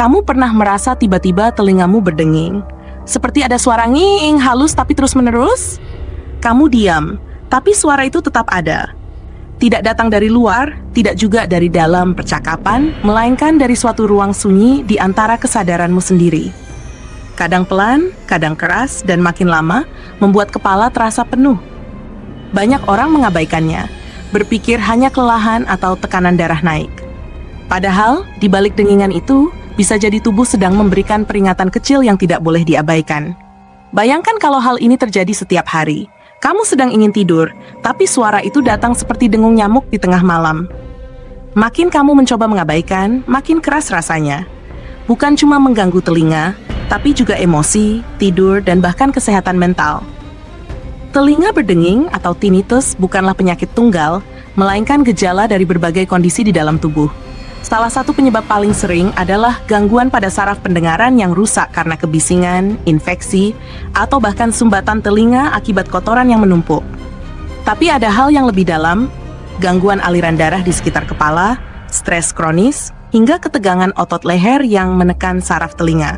kamu pernah merasa tiba-tiba telingamu berdenging? Seperti ada suara nging halus tapi terus-menerus? Kamu diam, tapi suara itu tetap ada. Tidak datang dari luar, tidak juga dari dalam percakapan, melainkan dari suatu ruang sunyi di antara kesadaranmu sendiri. Kadang pelan, kadang keras, dan makin lama membuat kepala terasa penuh. Banyak orang mengabaikannya, berpikir hanya kelelahan atau tekanan darah naik. Padahal, di balik dengingan itu, bisa jadi tubuh sedang memberikan peringatan kecil yang tidak boleh diabaikan. Bayangkan kalau hal ini terjadi setiap hari. Kamu sedang ingin tidur, tapi suara itu datang seperti dengung nyamuk di tengah malam. Makin kamu mencoba mengabaikan, makin keras rasanya. Bukan cuma mengganggu telinga, tapi juga emosi, tidur, dan bahkan kesehatan mental. Telinga berdenging atau tinnitus bukanlah penyakit tunggal, melainkan gejala dari berbagai kondisi di dalam tubuh. Salah satu penyebab paling sering adalah gangguan pada saraf pendengaran yang rusak karena kebisingan, infeksi, atau bahkan sumbatan telinga akibat kotoran yang menumpuk. Tapi ada hal yang lebih dalam, gangguan aliran darah di sekitar kepala, stres kronis, hingga ketegangan otot leher yang menekan saraf telinga.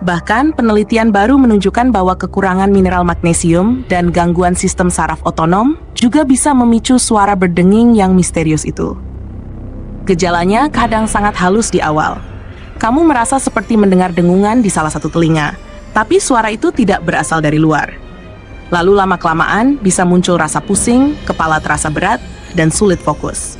Bahkan, penelitian baru menunjukkan bahwa kekurangan mineral magnesium dan gangguan sistem saraf otonom juga bisa memicu suara berdenging yang misterius itu. Gejalanya kadang sangat halus di awal. Kamu merasa seperti mendengar dengungan di salah satu telinga, tapi suara itu tidak berasal dari luar. Lalu lama-kelamaan bisa muncul rasa pusing, kepala terasa berat, dan sulit fokus.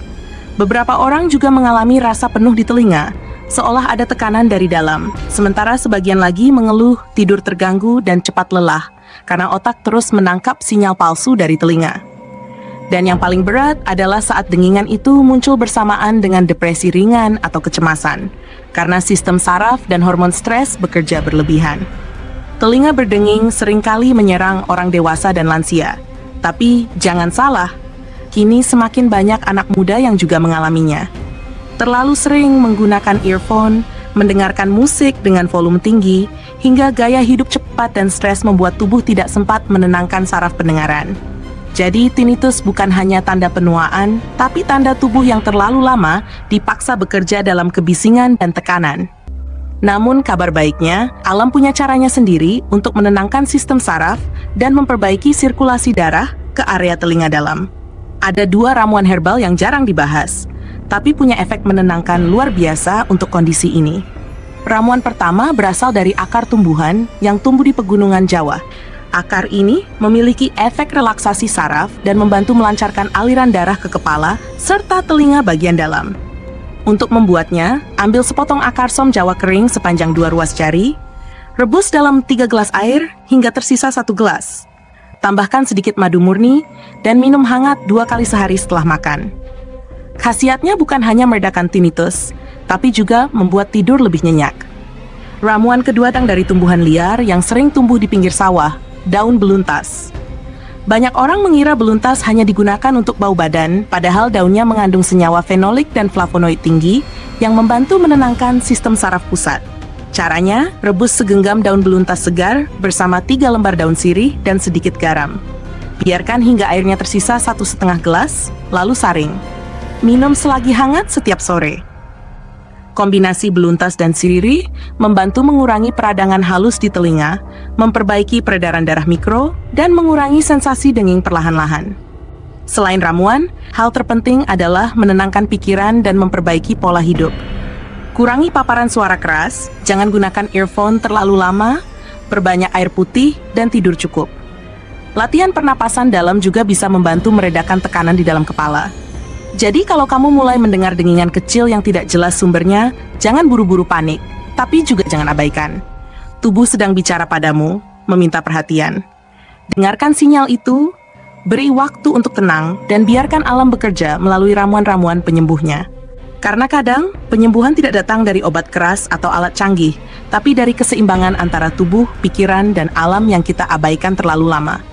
Beberapa orang juga mengalami rasa penuh di telinga, seolah ada tekanan dari dalam, sementara sebagian lagi mengeluh tidur terganggu dan cepat lelah, karena otak terus menangkap sinyal palsu dari telinga. Dan yang paling berat adalah saat dengingan itu muncul bersamaan dengan depresi ringan atau kecemasan, karena sistem saraf dan hormon stres bekerja berlebihan. Telinga berdenging seringkali menyerang orang dewasa dan lansia, tapi jangan salah, kini semakin banyak anak muda yang juga mengalaminya. Terlalu sering menggunakan earphone, mendengarkan musik dengan volume tinggi, hingga gaya hidup cepat dan stres membuat tubuh tidak sempat menenangkan saraf pendengaran. Jadi, tinnitus bukan hanya tanda penuaan, tapi tanda tubuh yang terlalu lama dipaksa bekerja dalam kebisingan dan tekanan. Namun, kabar baiknya, alam punya caranya sendiri untuk menenangkan sistem saraf dan memperbaiki sirkulasi darah ke area telinga dalam. Ada 2 ramuan herbal yang jarang dibahas, tapi punya efek menenangkan luar biasa untuk kondisi ini. Ramuan pertama berasal dari akar tumbuhan yang tumbuh di pegunungan Jawa. Akar ini memiliki efek relaksasi saraf dan membantu melancarkan aliran darah ke kepala serta telinga bagian dalam. Untuk membuatnya, ambil sepotong akar som Jawa kering sepanjang 2 ruas jari, rebus dalam 3 gelas air hingga tersisa 1 gelas. Tambahkan sedikit madu murni, dan minum hangat 2 kali sehari setelah makan. Khasiatnya bukan hanya meredakan tinnitus, tapi juga membuat tidur lebih nyenyak. Ramuan kedua datang dari tumbuhan liar yang sering tumbuh di pinggir sawah, daun beluntas. Banyak orang mengira beluntas hanya digunakan untuk bau badan, padahal daunnya mengandung senyawa fenolik dan flavonoid tinggi yang membantu menenangkan sistem saraf pusat. Caranya, rebus segenggam daun beluntas segar bersama 3 lembar daun sirih dan sedikit garam. Biarkan hingga airnya tersisa 1,5 gelas, lalu saring. Minum selagi hangat setiap sore. Kombinasi beluntas dan sirih membantu mengurangi peradangan halus di telinga, memperbaiki peredaran darah mikro, dan mengurangi sensasi denging perlahan-lahan. Selain ramuan, hal terpenting adalah menenangkan pikiran dan memperbaiki pola hidup. Kurangi paparan suara keras, jangan gunakan earphone terlalu lama, perbanyak air putih, dan tidur cukup. Latihan pernapasan dalam juga bisa membantu meredakan tekanan di dalam kepala. Jadi kalau kamu mulai mendengar dengingan kecil yang tidak jelas sumbernya, jangan buru-buru panik, tapi juga jangan abaikan. Tubuh sedang bicara padamu, meminta perhatian. Dengarkan sinyal itu, beri waktu untuk tenang, dan biarkan alam bekerja melalui ramuan-ramuan penyembuhnya. Karena kadang, penyembuhan tidak datang dari obat keras atau alat canggih, tapi dari keseimbangan antara tubuh, pikiran, dan alam yang kita abaikan terlalu lama.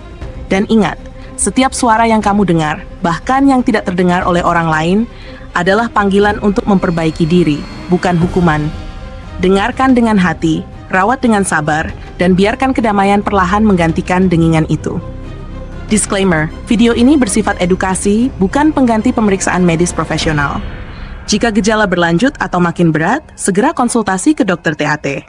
Dan ingat, setiap suara yang kamu dengar, bahkan yang tidak terdengar oleh orang lain, adalah panggilan untuk memperbaiki diri, bukan hukuman. Dengarkan dengan hati, rawat dengan sabar, dan biarkan kedamaian perlahan menggantikan dengingan itu. Disclaimer, video ini bersifat edukasi, bukan pengganti pemeriksaan medis profesional. Jika gejala berlanjut atau makin berat, segera konsultasi ke dokter THT.